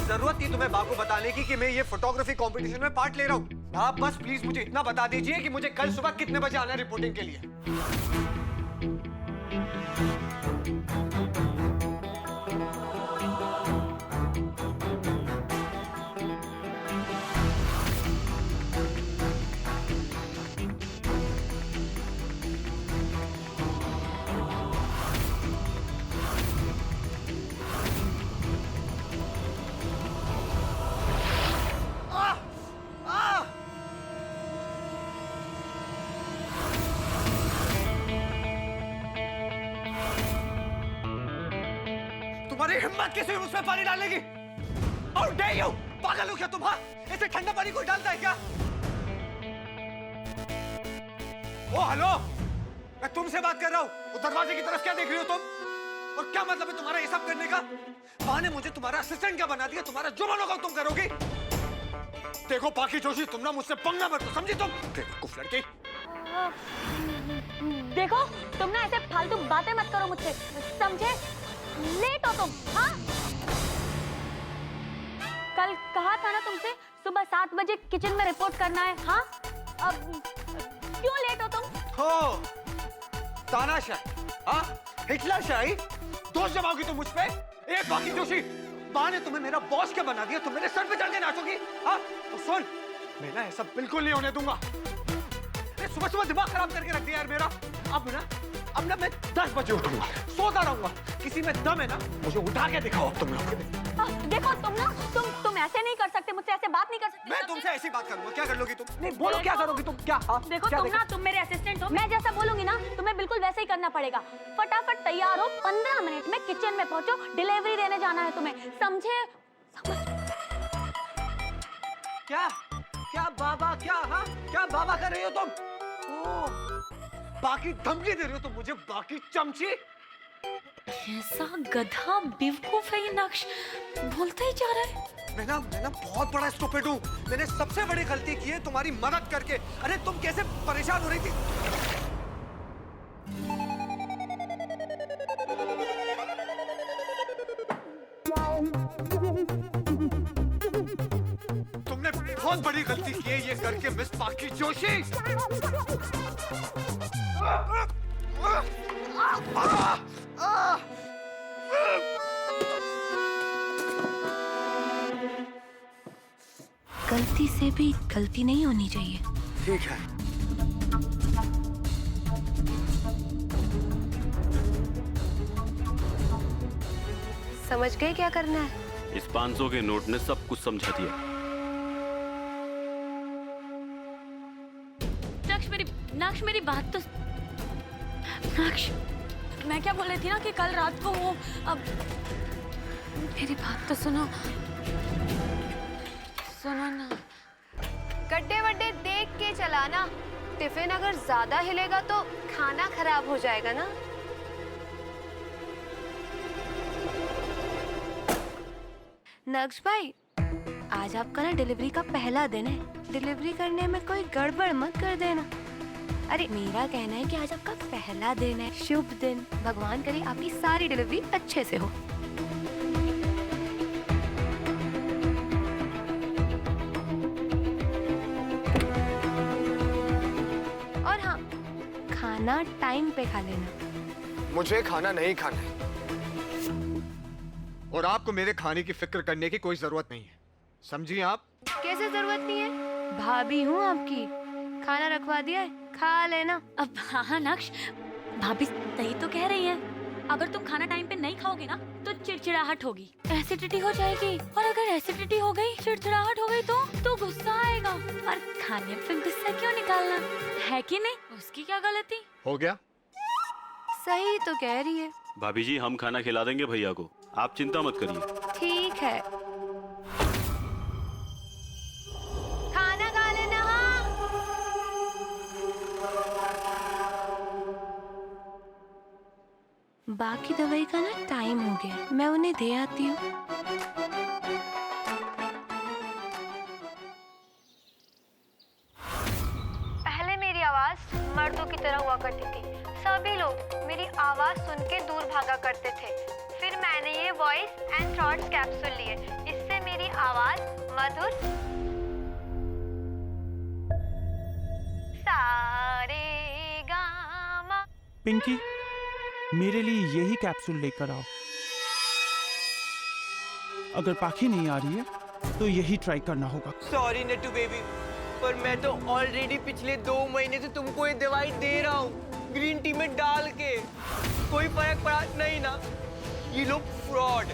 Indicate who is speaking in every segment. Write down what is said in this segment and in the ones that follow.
Speaker 1: जरूरत थी तुम्हें बाको बताने की कि मैं ये फोटोग्राफी कंपटीशन में पार्ट ले रहा हूँ। आप बस प्लीज मुझे इतना बता दीजिए कि मुझे कल सुबह कितने बजे आना है रिपोर्टिंग के लिए। तुम्हारी हिम्मत कैसे हुई उसमें पानी डालने की? How dare you? पागल हो क्या तुम? हाँ, ऐसे ठंडा पानी कोई डालता है क्या? ओ हेलो, मैं तुमसे बात कर रहा हूँ। वो दरवाजे की तरफ क्या देख रही हो तुम? और क्या मतलब है तुम्हारा ये सब करने का? माँ ने मुझे तुम्हारा असिस्टेंट क्या बना दिया? तुम्हारा जो मन होगा तुम करोगी। देखो पाकी जोशी, तुम ना मुझसे पंगा मत लो, समझी तुम? बेवकूफ लड़की।
Speaker 2: देखो तुम ना ऐसे फालतू बातें मत करो मुझसे, समझे? लेट हो तुम। हाँ, कल कहा था ना तुमसे सुबह 7 बजे किचन में रिपोर्ट करना है। हाँ, अब क्यों लेट हो तुम?
Speaker 1: हो तानाशाही, हाँ, हिटलरशाही, दोष जमाओगी तुम मुझ पे? एक बाकी जोशी, माँ ने तुम्हें मेरा बॉस क्या बना दिया? तुम मेरे सर पे चढ़ के नाचोगी? हाँ, तो सुन, मैं ना ऐसा बिल्कुल नहीं होने दूंगा। सुबह सुबह दिमाग खराब करके रख दिया यार मेरा। अब ना मैं 10 बजे उठूंगा, सोता रहूंगा। किसी में दम है ना, मुझे उठा के दिखाओ तुम लोग।
Speaker 2: देखो तुम ऐसे नहीं कर सकते, मुझसे ऐसे बात नहीं कर सकते।
Speaker 1: मैं तुमसे ऐसी बात करूंगा? क्या कर लोगी तुम? नहीं बोलो, क्या करोगी तुम? क्या?
Speaker 2: देखो तुम मेरे असिस्टेंट हो, मैं जैसा बोलूंगी ना तुम्हें बिल्कुल वैसे ही करना पड़ेगा। फटाफट तैयार हो, 15 मिनट में किचन में पहुंचो, डिलीवरी देने जाना है तुम्हें, समझे?
Speaker 1: क्या क्या बाबा, क्या? हाँ, क्या बाबा कर रही हो तुम? बाकी धमकी दे रही हो तुम मुझे? बाकी चमची।
Speaker 2: ऐसा गधा बेवकूफ है ये नक्श, बोलते ही जा रहा है।
Speaker 1: मैं ना बहुत बड़ा स्टूपिड हूँ। मैंने सबसे बड़ी गलती की है तुम्हारी मदद करके। अरे तुम कैसे परेशान हो रही थी? तुमने बहुत बड़ी गलती की है ये करके मिस पाकी जोशी।
Speaker 2: गलती से भी गलती नहीं होनी चाहिए।
Speaker 1: ठीक है।
Speaker 3: समझ गए क्या करना है?
Speaker 4: इस 500 के नोट ने सब कुछ समझा दिया।
Speaker 2: नक्श मेरी बात तो नक्श, मैं क्या बोल रही थी ना कि कल रात को वो, अब मेरी बात तो सुनो ना।
Speaker 3: गड्ढे वड्ढे देख के चलाना। टिफिन अगर ज्यादा हिलेगा तो खाना खराब हो जाएगा ना। नक्श भाई, आज आपका ना डिलीवरी का पहला दिन है। डिलीवरी करने में कोई गड़बड़ मत कर देना। अरे मेरा कहना है कि आज आपका पहला दिन है, शुभ दिन। भगवान करे आपकी सारी डिलीवरी अच्छे से हो। और हाँ, खाना टाइम पे खा लेना।
Speaker 1: मुझे खाना नहीं खाना है और आपको मेरे खाने की फिक्र करने की कोई जरूरत नहीं है, समझिए आप?
Speaker 3: कैसे जरूरत नहीं है? भाभी हूँ आपकी, खाना रखवा दिया है, खा लेना।
Speaker 2: अब हाँ नक्श, भाभी सही तो कह रही हैं। अगर तुम खाना टाइम पे नहीं खाओगे ना तो चिड़चिड़ाहट होगी, एसिडिटी हो जाएगी, और अगर एसिडिटी हो गई, चिड़चिड़ाहट हो गई तो गुस्सा आएगा। और खाने पे गुस्सा क्यों निकालना, है कि नहीं? उसकी क्या गलती?
Speaker 1: हो गया?
Speaker 3: सही तो कह रही है।
Speaker 4: भाभी जी, हम खाना खिला देंगे भैया को, आप चिंता मत करिए।
Speaker 3: ठीक है, खाना खा लेना। हाँ, बाकी दवाई का ना टाइम हो गया, मैं उन्हें दे आती हूँ। पहले मेरी आवाज मर्दों की तरह हुआ करती थी। सभी लोग मेरी आवाज सुन के दूर भागा करते थे। फिर मैंने ये वॉइस एंड थॉट्स कैप्सूल लिए। इससे मेरी आवाज मधुर सारे गामा।
Speaker 5: पिंकी, मेरे लिए यही कैप्सूल लेकर आओ। अगर पाखी नहीं आ रही है तो यही ट्राई करना होगा।
Speaker 6: सॉरी नट्टू बेबी, पर मैं तो ऑलरेडी पिछले 2 महीने से तुमको ये दवाई दे रहा हूँ ग्रीन टी में डाल के, कोई फर्क पड़ा नहीं ना। ये लोग फ्रॉड,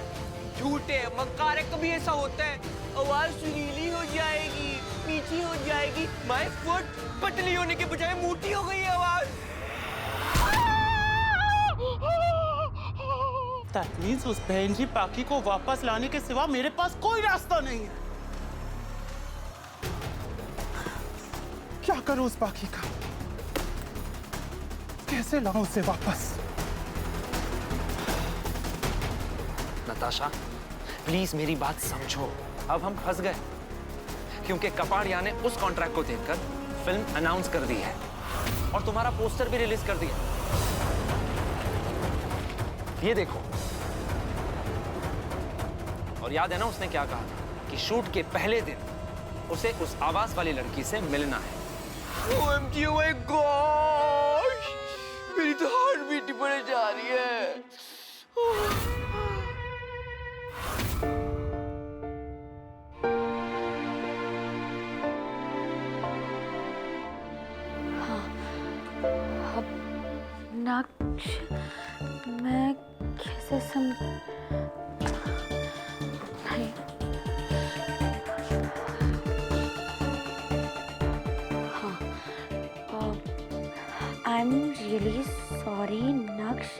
Speaker 6: झूठे, मक्कार है। कभी ऐसा होता है आवाज सुरीली हो जाएगी, नीची हो जाएगी, माय फुट पतली होने के बजाय मोटी हो गई है आवाज।
Speaker 5: That means उस बहन जी पाखी को वापस लाने के सिवा मेरे पास कोई रास्ता नहीं है। क्या करूं उस पाखी का? कैसे लाऊं उसे वापस?
Speaker 7: नताशा, प्लीज मेरी बात समझो। अब हम फंस गए क्योंकि कपाड़िया ने उस कॉन्ट्रैक्ट को देखकर फिल्म अनाउंस कर दी है और तुम्हारा पोस्टर भी रिलीज कर दिया। ये देखो। और याद है ना उसने क्या कहा था कि शूट के पहले दिन उसे उस आवाज वाली लड़की से मिलना है।
Speaker 6: OMG, oh my gosh! मेरी तो हार्ट बीट बढ़ जा रही है।
Speaker 2: नक्श, मैं कैसे नहीं। हाँ, आई एम रियली सॉरी नक्श।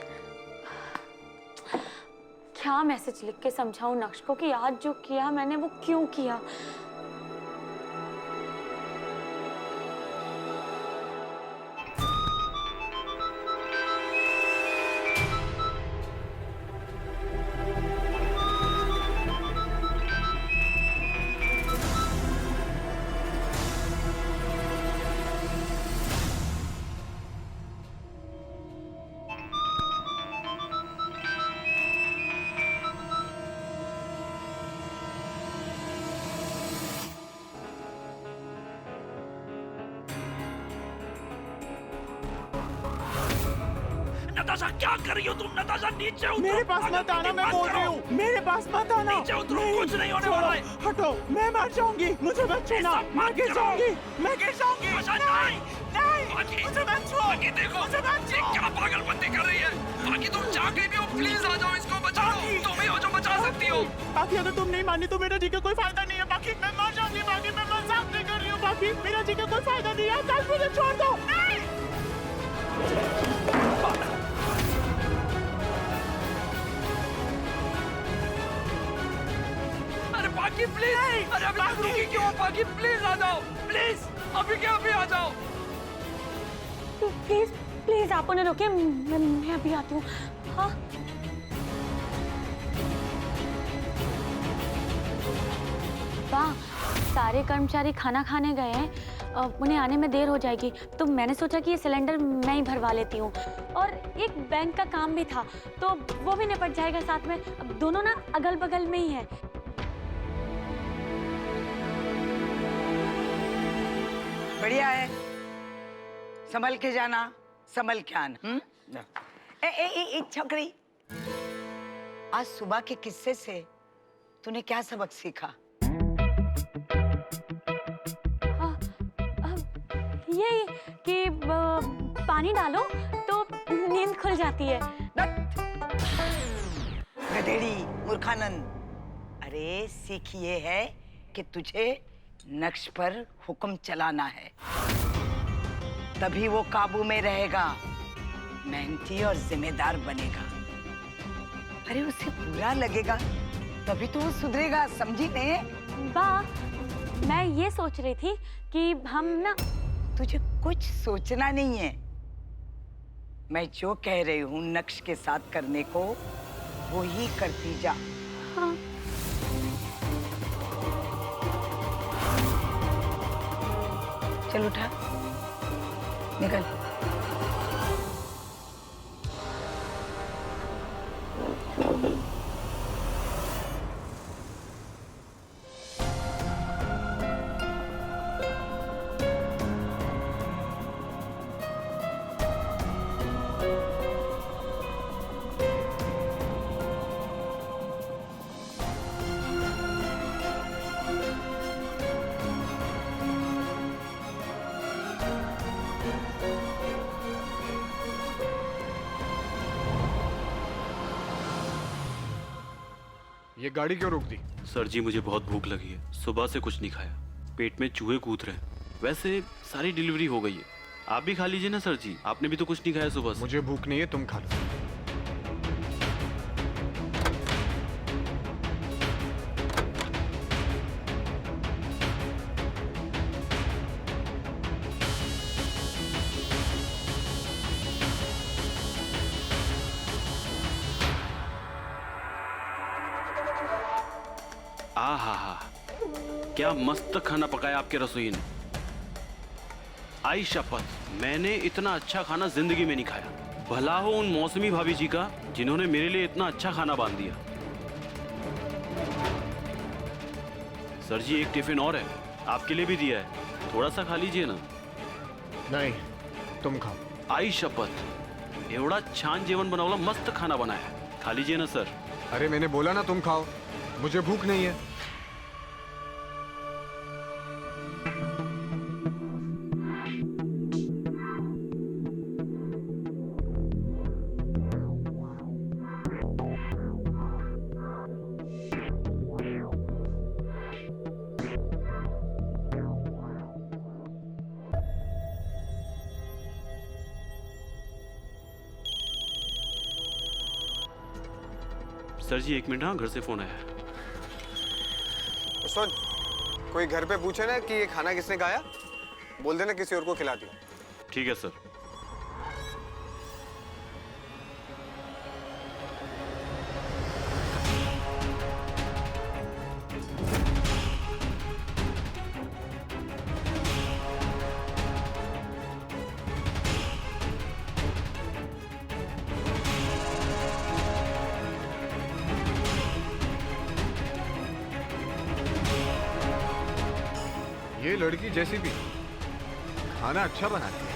Speaker 2: क्या मैसेज लिख के समझाऊं नक्श को कि आज जो किया मैंने वो क्यों किया।
Speaker 4: नताशा, क्या कर रही हो तुम? नताशा, नीचे उतरो।
Speaker 5: मेरे पास मत आना, मैं बोल रही हूँ। मेरे पास मत आना।
Speaker 4: नीचे उतरो, कुछ नहीं होने वाला है।
Speaker 5: हटो, मैं मर जाऊंगी। मुझे मत छूना। मैं गिर जाऊंगी। मैं गिर जाऊंगी।
Speaker 4: नहीं,
Speaker 5: नहीं, मुझे मत छू।
Speaker 4: देखो,
Speaker 5: मुझे मत छू।
Speaker 4: क्या पागलपंती कर रही है? बाकी तुम जा के भी हो, प्लीज आ जाओ, इसको बचाओ। तुम ही हो जो बचा सकती हो।
Speaker 5: बाकी अगर तुम नहीं मानी तो मेरा जी का कोई फायदा नहीं है। बाकी मैं मर जाऊंगी। बाकी मैं मजाक नहीं कर रही हूँ। बाकी मेरा जी का कोई फायदा नहीं है। कल मुझे छोड़ दो। नहीं।
Speaker 4: बाकी प्लीज, अरे अभी तक रुकी क्यों? बाकी प्लीज आ जाओ, प्लीज अभी क्या अभी आ जाओ।
Speaker 2: प्लीज प्लीज आप उन्हें रोकिए, मैं अभी आती हूँ। हाँ, वाह, सारे कर्मचारी खाना खाने गए हैं, उन्हें आने में देर हो जाएगी, तो मैंने सोचा कि ये सिलेंडर मैं ही भरवा लेती हूँ। और एक बैंक का काम भी था तो वो भी निपट जाएगा साथ में। अब दोनों ना अगल बगल में ही है।
Speaker 8: बढ़िया है, संभल के जाना, संभल के आना। ए छोकरी, आज सुबह के किस्से से तूने क्या सबक सीखा?
Speaker 2: ये कि पानी डालो तो नींद खुल जाती है।
Speaker 8: गधेड़ी, मूर्खानंद। अरे सीख ये है कि तुझे नक्श पर हुक्म चलाना है, तभी वो काबू में रहेगा, मेहनती और जिम्मेदार बनेगा। अरे उसे बुरा लगेगा तभी तो वो सुधरेगा, समझी ने?
Speaker 2: वाह, मैं ये सोच रही थी कि हम ना।
Speaker 8: तुझे कुछ सोचना नहीं है। मैं जो कह रही हूँ नक्श के साथ करने को वो ही करती जा।
Speaker 2: हाँ।
Speaker 8: चल उठा, निकल।
Speaker 9: गाड़ी क्यों रोक दी?
Speaker 10: सर जी मुझे बहुत भूख लगी है, सुबह से कुछ नहीं खाया, पेट में चूहे कूद रहे हैं। वैसे सारी डिलीवरी हो गई है, आप भी खा लीजिए ना सर जी, आपने भी तो कुछ नहीं खाया सुबह से।
Speaker 9: मुझे भूख नहीं है, तुम खा लो।
Speaker 10: आहा, क्या मस्त खाना पकाया आपके रसोई ने। आई शपथ, मैंने इतना अच्छा खाना जिंदगी में नहीं खाया। भला हो उन मौसमी भाभी जी का जिन्होंने मेरे लिए इतना अच्छा खाना बांध दिया। सर जी एक टिफिन और है, आपके लिए भी दिया है, थोड़ा सा खा लीजिए ना।
Speaker 9: नहीं, तुम खाओ।
Speaker 10: आई शपथ, एवढा छान जेवण बनवला, मस्त खाना बनाया है, खा लीजिए ना सर।
Speaker 9: अरे मैंने बोला ना तुम खाओ, मुझे भूख नहीं है।
Speaker 10: सर जी एक मिनट, हाँ घर से फोन आया है।
Speaker 11: सुन, कोई घर पे पूछे ना कि ये खाना किसने खाया, बोल देना किसी और को खिला दिया।
Speaker 10: ठीक है सर।
Speaker 9: ये लड़की जैसी भी खाना अच्छा बनाती है।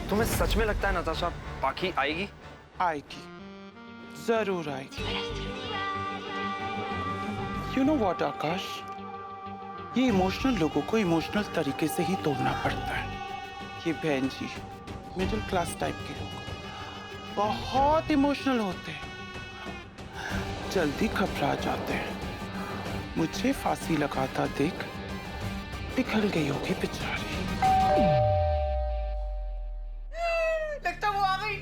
Speaker 7: तुम्हें सच में लगता है नताशा पाखी आएगी?
Speaker 4: आएगी, जरूर आएगी। यू नो व्हाट आकाश, ये इमोशनल लोगों को इमोशनल तरीके से ही तोड़ना पड़ता है। ये बहन जी मिडिल क्लास टाइप के लोग बहुत इमोशनल होते हैं, जल्दी घबरा जाते हैं। मुझे फांसी लगाता देख पिघल गई होगी बेचारी।
Speaker 6: लगता वो आ गई।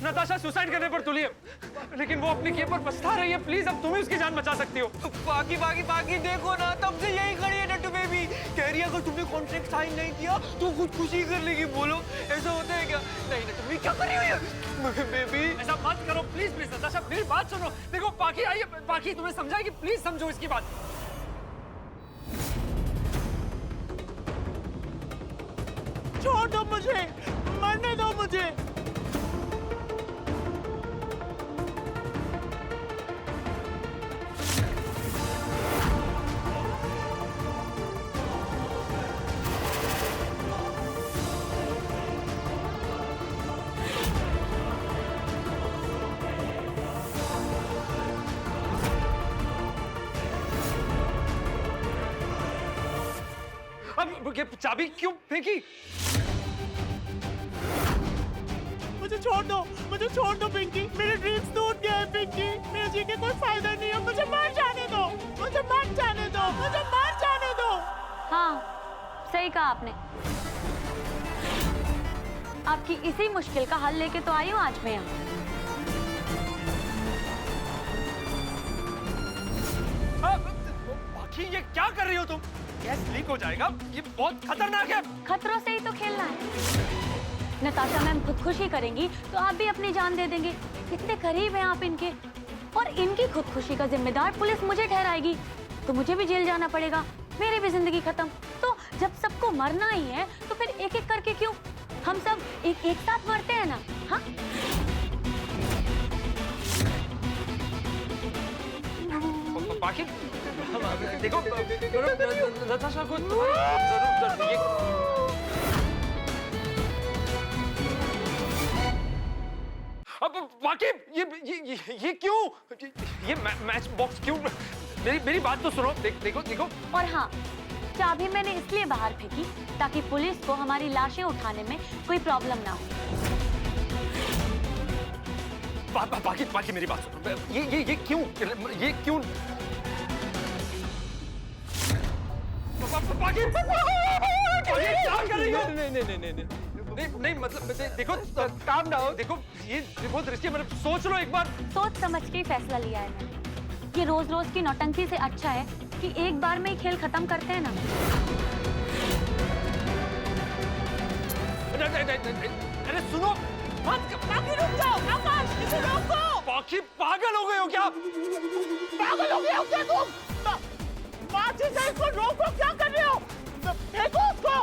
Speaker 4: नताशा सुसाइड करने पर तुली है, लेकिन वो अपने किए पर पछता रही है। प्लीज अब तुम ही उसकी जान बचा सकती हो।
Speaker 6: बाकी बाकी बाकी देखो ना, तब से यही खड़ी है नट्टू बेबी। कह रही है अगर तुमने कॉन्ट्रैक्ट साइन नहीं किया तो खुदकुशी कर लेगी। बोलो ऐसा होता है क्या? नहीं ना, तुम क्या कर रही हो बेबी?
Speaker 4: ऐसा मत करो प्लीज प्लीज। नताशा मेरी बात सुनो। देखो बाकी आई है, बाकी तुम्हें समझाएगी, प्लीज समझो इसकी बात।
Speaker 5: छोड़ दो मुझे, मरने दो मुझे।
Speaker 4: अब ये चाबी क्यों फेंकी?
Speaker 5: मुझे छोड़ दो, मुझे छोड़ दो पिंकी। मेरे ड्रीम्स टूट गए हैं पिंकी। मेरे जी के कोई फायदा नहीं है। मुझे मर जाने दो, मुझे मर जाने दो, मुझे मर जाने दो।
Speaker 2: हाँ सही कहा आपने। आपकी इसी मुश्किल का हल लेके तो आई हूँ आज मैं यहाँ।
Speaker 4: बाकी ये क्या कर रही हो तुम? गैस लीक हो जाएगा, ये बहुत खतरनाक है।
Speaker 2: खतरों से ही तो खेलना है। नताशा मैम खुदकुशी करेंगी तो आप भी अपनी जान दे देंगे। इतने करीब हैं आप इनके, और इनकी खुदकुशी का जिम्मेदार पुलिस मुझे ठहराएगी तो मुझे भी जेल जाना पड़ेगा। मेरी भी जिंदगी खत्म। तो जब सबको मरना ही है तो फिर एक एक करके क्यों? हम सब एक साथ मरते हैं ना। हाँ,
Speaker 7: बाकी देखो नताशा को जरूर अब बाकी ये क्यों ये मैच बॉक्स क्यों? मेरी बात तो सुनो। देखो।
Speaker 2: और हाँ, चाबी मैंने इसलिए बाहर फेंकी ताकि पुलिस को हमारी लाशें उठाने में कोई प्रॉब्लम ना हो।
Speaker 7: बाकी मेरी बात सुनो। ये क्यों? बाकी क्या कर रही हो? नहीं मतलब देखो काम ना हो। देखो ये देखो दृष्टि, मतलब सोच लो एक बार।
Speaker 2: सोच समझ के ही फैसला लिया है मैंने। ये रोज रोज की नौटंकी से अच्छा है कि एक बार में ही खेल खत्म करते हैं ना।
Speaker 7: अरे सुनो,
Speaker 5: बाकी रुक जाओ, आकाश इसे रोको।
Speaker 7: बाकी पागल हो गए हो क्या?
Speaker 5: पागल हो गए हो क्या तुम? माचिस से इसको रोको, क्या कर रहे हो? फेंको उसको।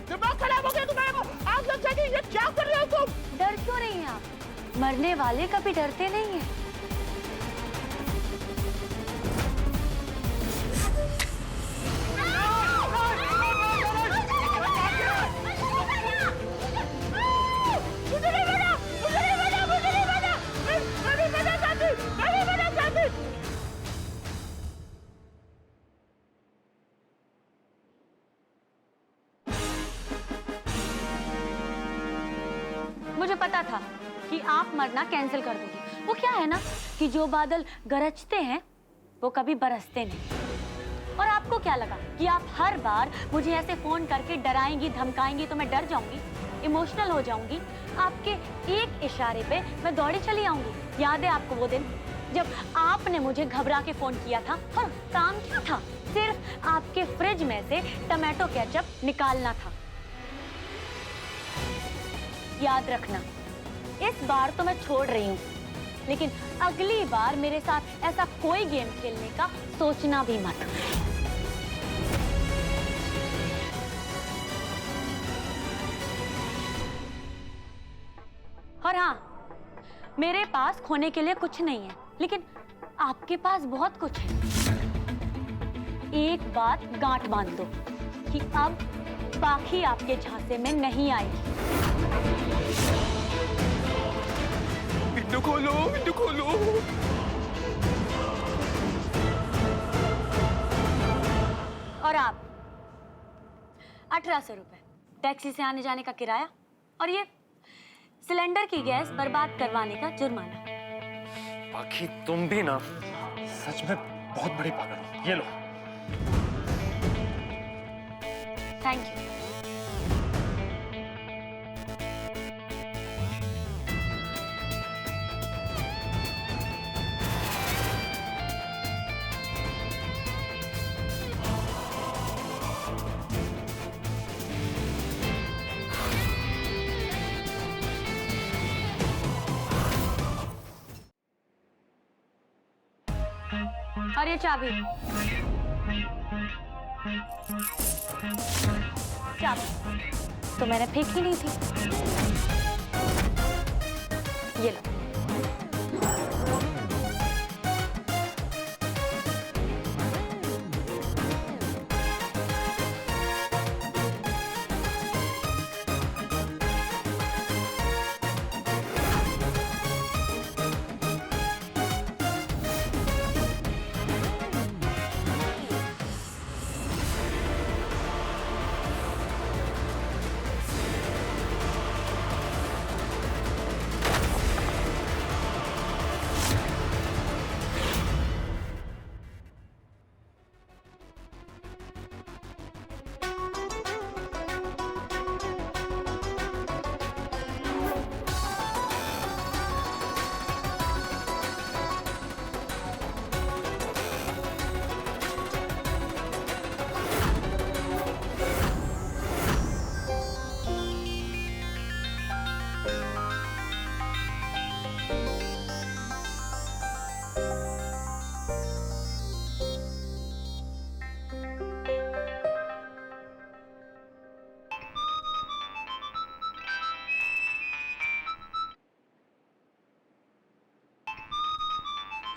Speaker 5: दिमाग खराब हो गया तुम्हारा, आग लग जाएगी। ये क्या कर रहे हो तुम?
Speaker 2: डर क्यों नहीं है आप? मरने वाले कभी डरते नहीं हैं। मुझे पता था कि आप मरना कैंसिल कर दोगे। वो क्या है ना कि जो बादल गरजते हैं वो कभी बरसते नहीं। और आपको क्या लगा कि आप हर बार मुझे ऐसे फोन करके डराएंगी धमकाएंगी तो मैं डर जाऊंगी, इमोशनल हो जाऊंगी? आपके एक इशारे पे मैं दौड़ी चली आऊंगी। याद है आपको वो दिन जब आपने मुझे घबरा के फोन किया था? और काम क्या था? सिर्फ आपके फ्रिज में से टमाटो केचप निकालना था। याद रखना, इस बार तो मैं छोड़ रही हूँ, लेकिन अगली बार मेरे साथ ऐसा कोई गेम खेलने का सोचना भी मत। और हाँ, मेरे पास खोने के लिए कुछ नहीं है, लेकिन आपके पास बहुत कुछ है। एक बात गांठ बांध दो कि अब बाकी आपके झांसे में नहीं आएगी।
Speaker 7: विंडो खोलो।
Speaker 2: और आप 1800 रुपए टैक्सी से आने जाने का किराया और ये सिलेंडर की गैस बर्बाद करवाने का जुर्माना।
Speaker 7: बाकी तुम भी ना सच में बहुत बड़ी पागल हो। ये लो।
Speaker 2: Thank you. और ये चाबी तो मैंने फेंकी नहीं थी। ये लो।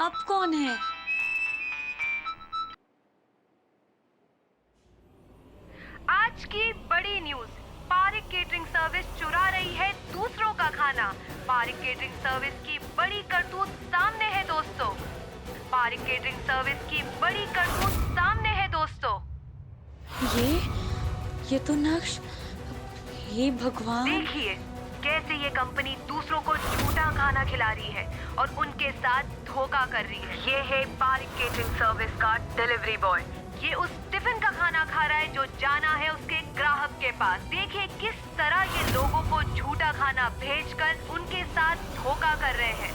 Speaker 2: अब कौन है?
Speaker 3: आज की बड़ी न्यूज, पारिक केटरिंग सर्विस चुरा रही है दूसरों का खाना। पारिक केटरिंग सर्विस की बड़ी करतूत सामने है दोस्तों। पारिक केटरिंग सर्विस की बड़ी करतूत सामने है दोस्तों।
Speaker 2: ये तो नक्श, हे भगवान।
Speaker 3: देखिए कैसे ये कंपनी दूसरों को झूठा खाना खिला रही है और उनके साथ धोखा कर रही है। ये है पारिक केटरिंग सर्विस का डिलीवरी बॉय। ये उस टिफिन का खाना खा रहा है जो जाना है उसके ग्राहक के पास। देखिए किस तरह ये लोगों को झूठा खाना भेजकर उनके साथ धोखा कर रहे हैं।